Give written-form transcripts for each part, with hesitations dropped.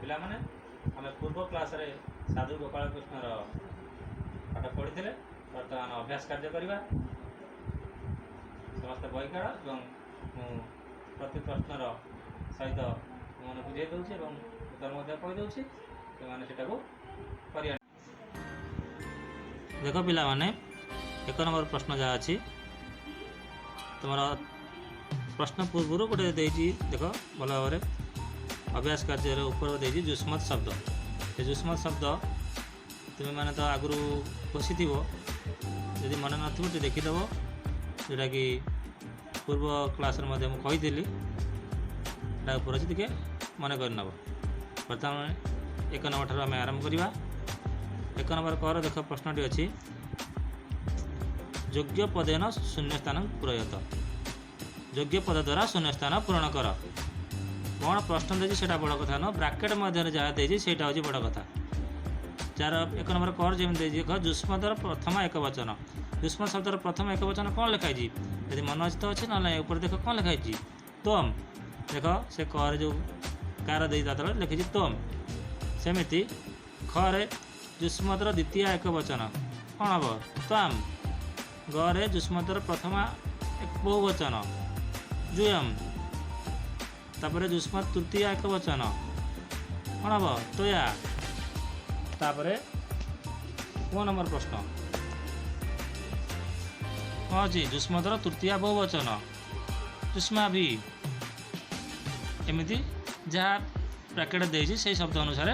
ପିଲାମାନେ ଆମେ ପୂର୍ବ କ୍ଲାସରେ ସାଧୁ ଗୋପାଳ କୃଷ୍ଣର ପାଠ ପଢ଼ିଥିଲେ। ବର୍ତ୍ତମାନ ଅଭ୍ୟାସ କାର୍ଯ୍ୟ କରିବା। ସମସ୍ତେ ବହି କାଢ଼ ଏବଂ ମୁଁ ପ୍ରତି ପ୍ରଶ୍ନର ସହିତ ମୁଁ ବୁଝାଇ ଦେଉଛି ଏବଂ ଉତ୍ତର ମଧ୍ୟ କହିଦେଉଛି। ସେମାନେ ସେଟାକୁ କରି ଦେଖ ପିଲାମାନେ 1 ନମ୍ବର ପ୍ରଶ୍ନ ଯାହା ଅଛି ତୁମର प्रश्न पूर्व गोटे देती देख भल भाव अभ्यास कार्य ऊपर देती जुष्मत शब्द। ये जुष्मत शब्द तुम्हें मैंने तो आगु घोषी थी जदि मन न देखीदेव जोटा कि पूर्व क्लास कही ऊपर अच्छे टे मन करनब। बर्तमान 1 नंबर ठार आम आरंभ करवा। 1 नंबर कर देख प्रश्नटी अच्छी योग्य पदेन शून्य स्थान प्रयत। योग्य पद द्वारा शून्य स्थान पूरण कर। कौन प्रश्न देती से बड़ कथा न ब्राकेट मध्य जहाँ देती से हूँ बड़ कथा। जार 1 नंबर कर जमी देख जुष्मतर प्रथम एक वचन। जुष्म शब्दर प्रथम एक वचन कौन लिखाई यदि मन अच्छी तो अच्छे ना ऊपर देख कौन लिखाई तोम। देख से कर जो कार दे तले लिखी तोम। सेमती खरे जुष्मतर द्वितीय एक वचन कौन हम ताम। गरे जुष्मतर प्रथम एक बहुवचन जुयम। तापर जुष्म तृतीय एक वचन कौन हम तोया। तापर 1 नंबर प्रश्न कौन अच्छी जुष्मतर तृतीय बहुवचन जुष्मा भी एमती जहाँ ब्रैकेट देती से शब्द अनुसार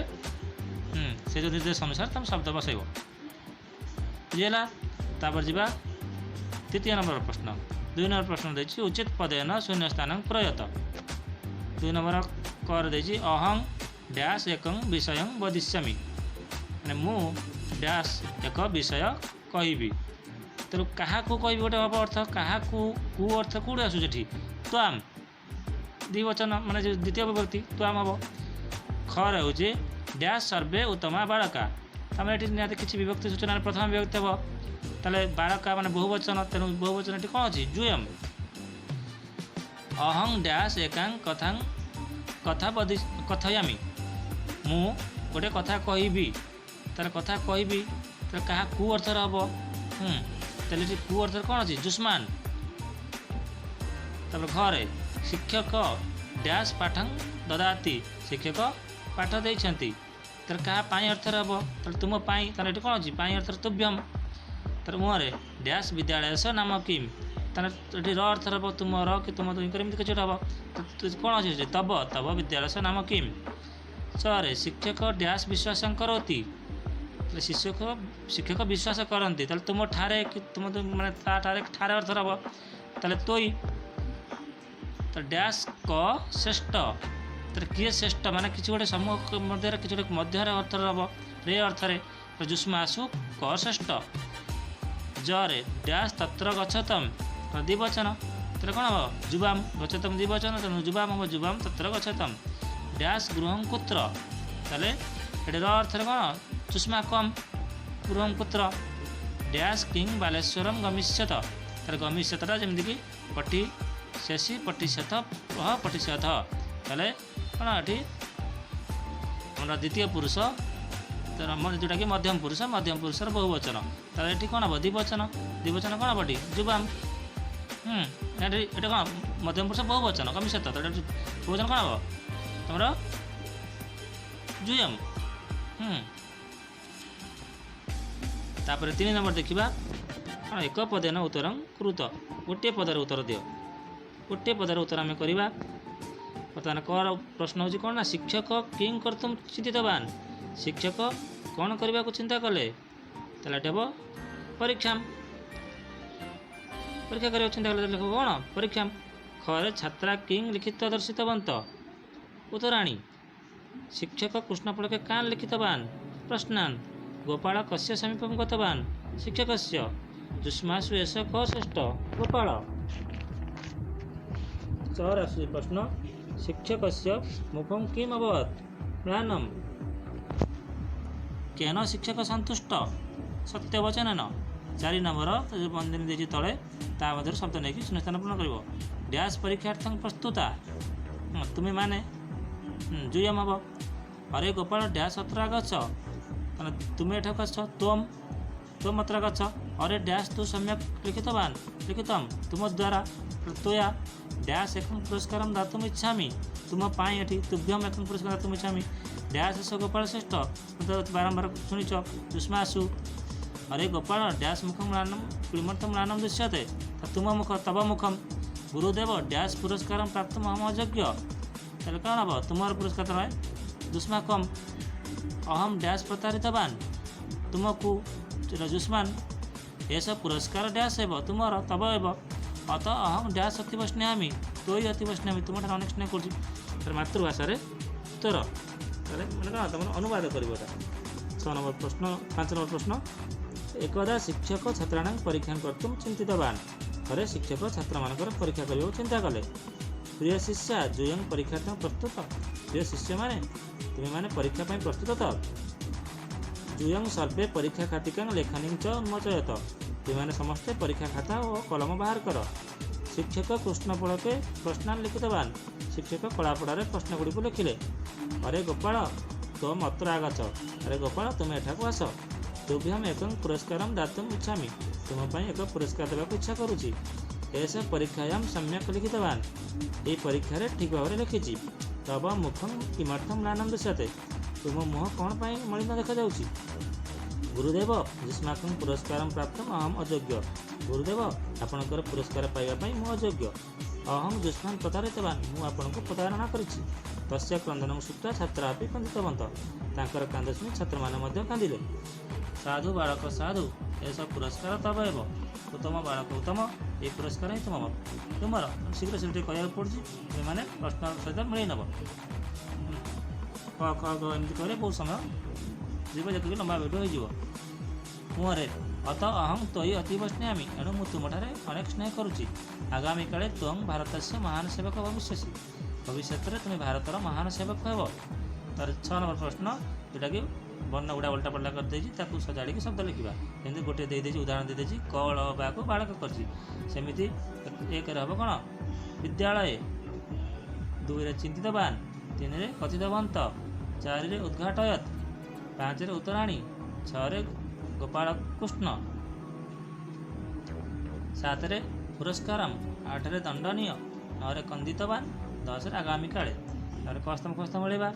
से जो निर्देश अनुसार तुम शब्द बसैब बुझेगा। तापर जा 3 नंबर प्रश्न 2 नंबर प्रश्न देती उचित पदेन शून्य स्थान प्रयत। 2 नंबर कर देती अहं डैश एक विषय वदिष्यामि मैंने मु डैश एक विषय कहबी। तेणु क्या कह गोटे हम अर्थ क्या कु अर्थ कौटे आसूँ त्वाम द्विवचन माने द्वितीय विभक्ति त्वाम हम। खर हूँ डैश सर्वे उत्तमा बालका तमें निहत किसी विभक्ति सूचना प्रथम विभक्ति हम ताले बालका माने बहुवचन। तेणु बहुवचन कौन अच्छी जुयम। अहं डैश एकां कथां कथा कथयामि मु गोटे कथा कहबी तार कथा कहबी तार क्या कु अर्थर हम ताले कु अर्थ कौन अच्छी जुष्मान। तापर घरे शिक्षक डैश पाठं ददाति शिक्षक पाठ देइछंती तार क्या पाई अर्थर हम तार तुम पाई तार ये कौन अच्छी पाई अर्थर तुभ्यम। तार मुहरे डैश विद्यालय नाम किम तार ये अर्थर हम तुम कि तुम तुमको किसी हम कौन अच्छे तब तब विद्यालय नाम किम। सरे शिक्षक डैश विश्वास करोति शिक्षक विश्वास करती तुम ठारे कि तुम माने ठारे ठारे अर्थर हम ताले तोई। तो डैश क श्रेष्ठ तो किए श्रेष्ठ माने किसी गोटे समूह मध्य किसी गोटे मध्य अर्थर हम रे अर्थरे तो जुष्मा आसु क श्रेष्ठ। जरे डैश तत्र गच्छतम द्विवचन तो कौन हम जुबाम गच्छतम द्विवचन तेणु जुबाम हम जुबाम तत्र गच्छतम। डैश गृहं कुत्र ताले ये अर्थर कौन जुष्मा कम गृहं कुत्र। डैश किंग बालेश्वरम गमिष्यत तार गमिष्यतटा जमीक पटी शेषी पटिशत पटिशत ताले कौन ये द्वितीय पुरुष जोटा कि मध्यम पुरुषर बहुवचन ताले ये कौन हम द्विवचन द्विवचन कौन हम जुबाम। ये कौन मध्यम पुरुष बहुवचन गमिष्यत बहुवचन कौन हम तुम जुयम। तापर 3 नंबर देखा कौन एक पदेन उत्तर कृत गोटे पदर उत्तर दियो। गोटे पदर उत्तर आम करवा। बर्तमान कर प्रश्न हूँ कौन ना शिक्षक किं कर्तुम चिंतितवान शिक्षक कौन करने को चिंता कले ताले हम परीक्षा परीक्षा कर चिंता कले कौन परीक्षा। खरे छात्रा किं लिखित दर्शितवंत उत्तराणी शिक्षक कृष्णफलके कान लिखितवान प्रश्नान। गोपाल कस्य समीपम गतवान शिक्षकस्य जुष्मासु एष क श्रेष्ठ गोपाल। सर आसु प्रश्न शिक्षकस्य मुखं किम अभवत् म्लानम केन शिक्षक सन्तुष्ट सत्यवचनेन। 4 नंबर बंदिनी देजी तले ता मध्य शब्द नहीं शून्य स्थान पूर्ण कर। डैश परीक्षार्थं प्रस्तुता तुम्हें माने जुयम हम अरे गोपाल डैश अत्र आगच्छ तुम्हें एठाकु आछ त्वम अत्र आगच्छ अरे डैश तु सम्यक् लिखितं तुम द्वारा त्वया डैश एकं पुरस्कारं दातुम् इच्छामि तुम पाई एठी तुभ्यम एकं पुरस्कार दातुम् इच्छामि डैश एष गोपाल श्रेष्ठ बारंबार शुणिच जुष्मासु अरे गोपाल डैश मुखं म्लानं किमर्थं म्लानं दृश्यते तव मुखं गुरुदेव डैश पुरस्कारं प्राप्तुम् अहम् अयोग्य ताहले कौन हम तुम पुरस्कार तो जुष्माकम् अहम डैश प्रतारितवान् तुमको जुष्मान एष पुरस्कार डैश एव तुम तव एव अत अहम डैश अतीव स्नेहामि तोई अतीव स्नेहामि तुम अनेक स्नेह कर मातृभाषा उत्तर मैंने कौन तुम अनुवाद कर 6 नंबर प्रश्न 5 नंबर प्रश्न एकदा शिक्षक छात्राणां परीक्षा कर्तुं चिन्तितवान् थे शिक्षक छात्र मानकर परीक्षा करने चिंता कले प्रिय शिष्या जुयं परीक्षा प्रस्तुत प्रिय शिष्य माने तुम्हें माने परीक्षा प्रस्तुत तो जुयं सर्वे परीक्षा खातिकां लेखनीं च उन्मोचयत तुम्हें समस्ते परीक्षा खाता और कलम बाहर कर शिक्षक कृष्णफलके प्रश्नान् लिखितवान् शिक्षक कलापड़े प्रश्नगुड़ी लिखिले अरे गोपाल त्वम अत्र आगच्छ अरे गोपाल तुम्हें एठाकु आस तुभ्यम एकं पुरस्कारं दातुम् इच्छामि तुम एक पुरस्कार देवाक इच्छा करुच्ची ऐसा परीक्षायां सम्यक लिखितवान् ये परीक्षा ठीक भाव में लिखी तब मुखम किमर्थम म्लानं दृश्यते तुम मुह कौन पाई मलिन देखा जाउची गुरुदेव युष्माकं पुरस्कार प्राप्त अहम अयोग्य गुरुदेव आपणकर पुरस्कार पाइबा मु अयोग्य अहम युष्मान प्रतारितवान् मु आपनको प्रतारणा करिछि तस्य क्रंदनं श्रुत्वा छात्रा अपि क्रंदितवन्त तांकर कांद शुणी छात्र माने कांदिले साधु बालक साधु ऐसा पुरस्कार तब एव उत्तम बालक उत्तम ये पुरस्कार ही तुम शीघ्र से कहना पड़ी मैंने प्रश्न सहित मिल नब एमती कह बहुत समय जीव जी लंबा भिडियो हो मुहरे अत अहम तयि अतीव स्नेहामि एणु मु तुमठारे अनेक स्नेह करुच्ची आगामी काले त्वं भारतस्य महान सेवक भविष्यसि भविष्य में तुम्हें भारतर महान सेवक हेब तार 6 नंबर प्रश्न जोटा कि वर्ण गुड़ा उल्टा पल्टा कर सजाड़ी शब्द लिखा जमी गोटे उदाहरण दे कल बाको बाड़क करमती एक हम कौन विद्यालय 2 चिंतितवान् 3 कथितवन्त 4 उद्घाटयत 5 उत्तराणी 6 गोपाल कृष्ण 7 पुरस्कार 8 दंडनीय 9 कंदितवान् 10 आगामी काले कस्तम कस्तम मिलवा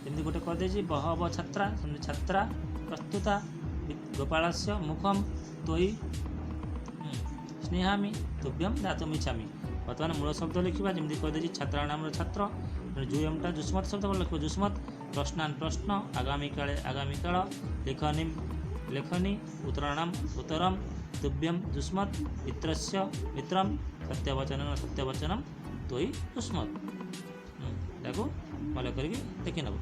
जमी गोटे करदे बहव छात्रा छात्रा प्रस्तुता गोपालस्य मुखम त्वयि स्नेहामि तुभ्यम दातुमिच्छामि बर्तमान मूल शब्द लिखा जमी करदे छात्रा नाम छात्र जुयमटा जुष्मत शब्द लिख जुष्मत प्रश्नान प्रश्न आगामी काले आगामी काल लेखनी लेखनी उत्तराणाम उत्तरम तुभ्यम जुष्मत मित्रस्य मित्रम सत्यवचनम सत्यवचनम त्वयि जुष्मत मन कर देखी नब।